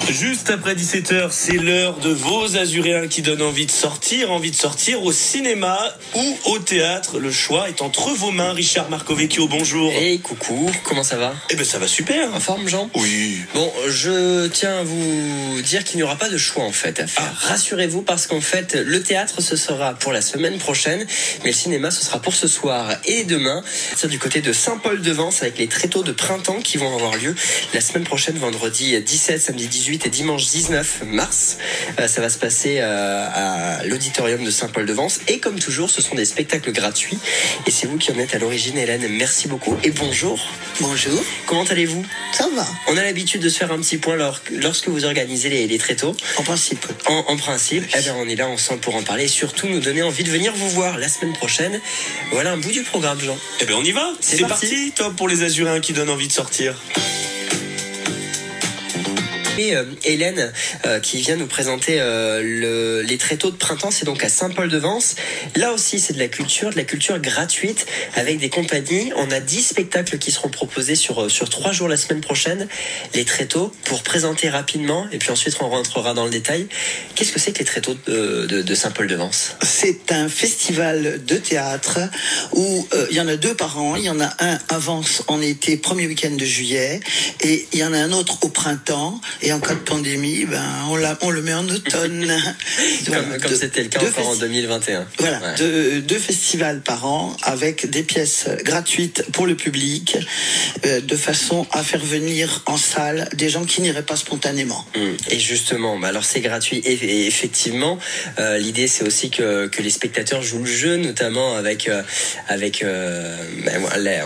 Juste après 17h, c'est l'heure de vos Azuréens qui donnent envie de sortir au cinéma ou au théâtre. Le choix est entre vos mains. Richard Marcovecchio, bonjour. Hey, coucou, comment ça va? Eh ben ça va super. En forme, Jean? Oui. Bon, je tiens à vous dire qu'il n'y aura pas de choix en fait à faire. Rassurez-vous parce qu'en fait, le théâtre ce sera pour la semaine prochaine, mais le cinéma ce sera pour ce soir et demain. C'est du côté de Saint-Paul-de-Vence avec les tréteaux de printemps qui vont avoir lieu la semaine prochaine, vendredi 17, samedi 18 et dimanche 19 mars. Ça va se passer à l'auditorium de Saint-Paul-de-Vence et comme toujours, ce sont des spectacles gratuits et c'est vous qui en êtes à l'origine, Hélène. Merci beaucoup et bonjour. Bonjour. Comment allez-vous? Ça va. On a l'habitude de se faire un petit point lorsque vous organisez les tréteaux. En principe. En principe, eh ben on est là ensemble pour en parler et surtout nous donner envie de venir vous voir la semaine prochaine. Voilà un bout du programme, Jean. Eh ben on y va. C'est parti. Top pour les Azuréens qui donnent envie de sortir. Et Hélène qui vient nous présenter les tréteaux de printemps, c'est donc à Saint-Paul-de-Vence. Là aussi c'est de la culture gratuite avec des compagnies. On a 10 spectacles qui seront proposés sur 3 jours la semaine prochaine. Les tréteaux, pour présenter rapidement et puis ensuite on rentrera dans le détail. Qu'est-ce que c'est que les tréteaux de Saint-Paul-de-Vence? C'est un festival de théâtre où il y en a 2 par an. Il y en a un avance en été, premier week-end de juillet, et il y en a un autre au printemps. Et en cas de pandémie, on le met en automne. comme c'était le cas encore en 2021. Voilà, ouais. 2 festivals par an avec des pièces gratuites pour le public, de façon à faire venir en salle des gens qui n'iraient pas spontanément. Et justement, alors c'est gratuit et effectivement, l'idée c'est aussi que les spectateurs jouent le jeu, notamment avec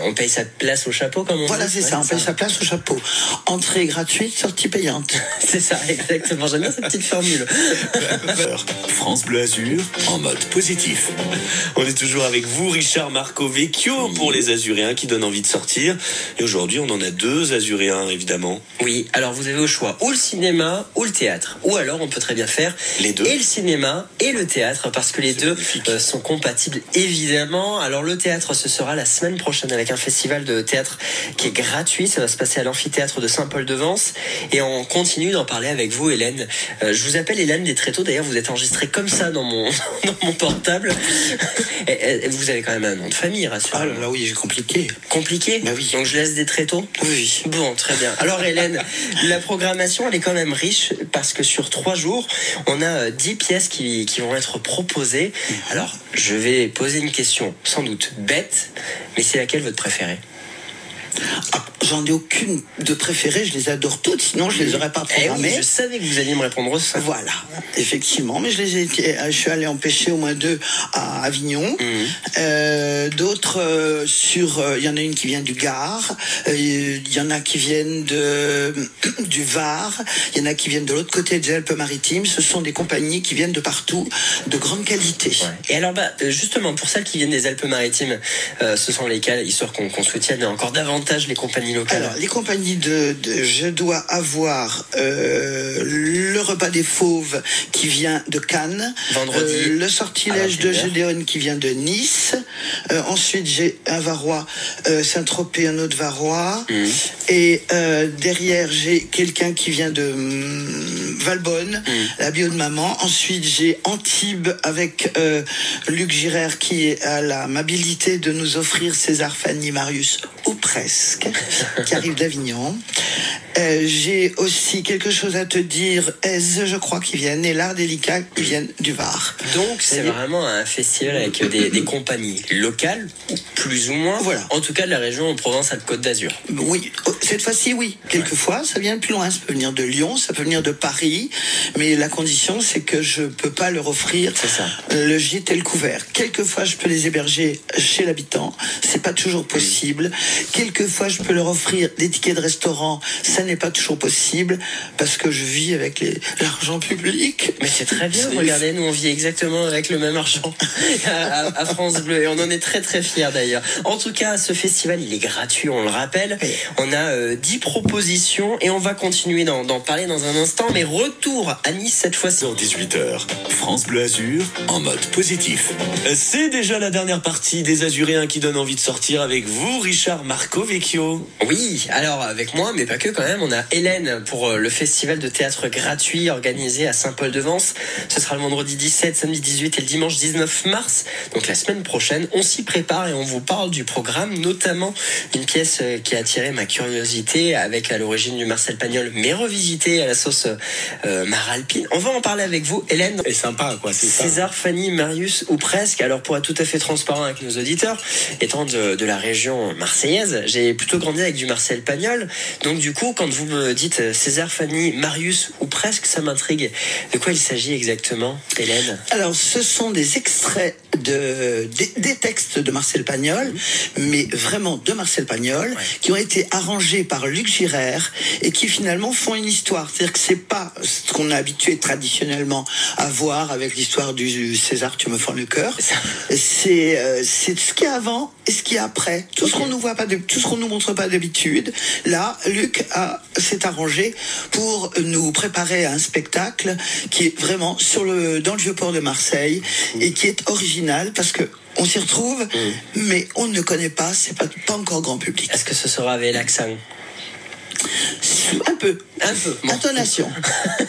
on paye sa place au chapeau, comme on dit. Voilà, c'est ça, on paye sa place au chapeau. Entrée gratuite, sortie payante. C'est ça, exactement. J'aime bien cette petite formule. France Bleu Azur en mode positif. On est toujours avec vous, Richard Marcovecchio, pour les Azuréens qui donnent envie de sortir. Et aujourd'hui, on en a 2 Azuréens, évidemment. Oui, alors vous avez au choix ou le cinéma ou le théâtre. Ou alors, on peut très bien faire les 2. Et le cinéma et le théâtre, parce que les 2 sont compatibles, évidemment. Alors, le théâtre, ce sera la semaine prochaine avec un festival de théâtre qui est gratuit. Ça va se passer à l'amphithéâtre de Saint-Paul-de-Vence. Et on continue d'en parler avec vous, Hélène. Je vous appelle Hélène des Tréteaux. D'ailleurs, vous êtes enregistrée comme ça dans mon portable. Et vous avez quand même un nom de famille, rassurez-moi. Ah là là, oui, j'ai compliqué. Compliqué? Bah oui. Donc je laisse des Tréteaux? Oui. Bon, très bien. Alors Hélène, la programmation, elle est quand même riche parce que sur 3 jours, on a 10 pièces qui vont être proposées. Alors, je vais poser une question, sans doute bête, mais c'est laquelle votre préférée? J'en ai aucune de préférée, je les adore toutes, sinon je les aurais pas programmées. Oui, je savais que vous alliez me répondre ça. Voilà, effectivement, mais je suis allé en pêcher au moins 2 à Avignon. D'autres il y en a une qui vient du Gard, il y en a qui viennent du Var, il y en a qui viennent de l'autre côté des Alpes-Maritimes. Ce sont des compagnies qui viennent de partout, de grande qualité. Ouais. Et alors, justement, pour celles qui viennent des Alpes-Maritimes, ce sont lesquelles, histoire qu'on soutienne encore davantage les compagnies locales? Alors, les compagnies je dois avoir le repas des Fauves qui vient de Cannes, vendredi, le sortilège de Gédéon qui vient de Nice, ensuite j'ai un Varois, Saint-Tropez, un autre Varois, et derrière j'ai quelqu'un qui vient de Valbonne, la bio de maman. Ensuite j'ai Antibes avec Luc Girard qui a l'amabilité de nous offrir César, Fanny, Marius, ou presque, qui arrive d'Avignon. J'ai aussi quelque chose à te dire, Aise, je crois, qui viennent, et l'Art délicat qui viennent du Var. Donc c'est vraiment un festival avec des compagnies locales, plus ou moins, voilà. En tout cas de la région Provence-Alpes-Côte d'Azur. Oui, cette fois-ci oui. Quelquefois ça vient de plus loin, ça peut venir de Lyon, ça peut venir de Paris, mais la condition c'est que je peux pas leur offrir le gîte et le couvert. Quelquefois je peux les héberger chez l'habitant, c'est pas toujours possible. Quelquefois je peux leur offrir des tickets de restaurant, ça n'est pas toujours possible parce que je vis avec l'argent public. Mais c'est très bien, regardez, nous on vit exactement avec le même argent à France Bleu et on en est très très fiers d'ailleurs. En tout cas, ce festival il est gratuit, on le rappelle. On a 10 propositions et on va continuer d'en parler dans un instant, mais retour à Nice cette fois-ci. 18h, France Bleu Azur en mode positif. C'est déjà la dernière partie des Azuréens qui donnent envie de sortir avec vous, Richard Marcovecchio. Oui, alors avec moi, mais pas que quand même. même, on a Hélène pour le festival de théâtre gratuit organisé à Saint-Paul-de-Vence. Ce sera le vendredi 17, samedi 18 et le dimanche 19 mars. Donc la semaine prochaine, on s'y prépare et on vous parle du programme, notamment une pièce qui a attiré ma curiosité avec à l'origine du Marcel Pagnol, mais revisité à la sauce Maralpine. On va en parler avec vous, Hélène. C'est sympa, quoi. C'est César, Fanny, Marius ou presque. Alors pour être tout à fait transparent avec nos auditeurs, étant de la région marseillaise, j'ai plutôt grandi avec du Marcel Pagnol. Donc du coup, quand vous me dites César, Fanny, Marius ou presque, ça m'intrigue. De quoi il s'agit exactement, Hélène? Alors ce sont des extraits des textes de Marcel Pagnol, mais vraiment de Marcel Pagnol, qui ont été arrangés par Luc Girard et qui finalement font une histoire. C'est-à-dire que c'est pas ce qu'on a habitué traditionnellement à voir avec l'histoire du César, tu me fends le cœur. C'est ce qu'il y a avant et ce qu'il y a après. Tout ce qu'on nous voit pas, tout ce qu'on nous montre pas d'habitude. Là, Luc s'est arrangé pour nous préparer à un spectacle qui est vraiment dans le Vieux-Port de Marseille et qui est original parce que on s'y retrouve, mais on ne connaît pas, c'est pas encore grand public. Est-ce que ce sera avec l'accent? Un peu. Bon. Intonation.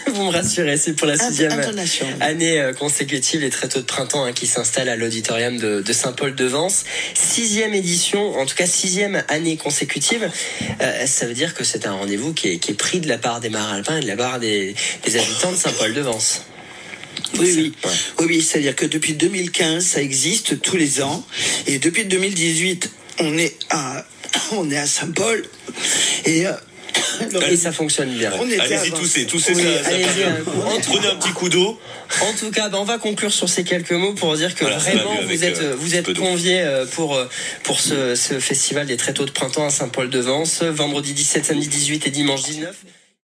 Vous me rassurez, c'est pour la 6e année consécutive, les tréteaux de printemps qui s'installent à l'auditorium de Saint-Paul-de-Vence. 6e édition, en tout cas 6e année consécutive. Ça veut dire que c'est un rendez-vous qui est pris de la part des Maralpins et de la part des habitants de Saint-Paul-de-Vence. Oui, c'est-à-dire que depuis 2015, ça existe tous les ans. Et depuis 2018, on est à Saint-Paul. Et ça fonctionne bien. Allez-y, toussez oui, ça. Prenez un petit coup d'eau. En tout cas, on va conclure sur ces quelques mots pour dire que vraiment vous êtes conviés pour ce festival des tréteaux de printemps à Saint-Paul-de-Vence, vendredi 17, samedi 18 et dimanche 19.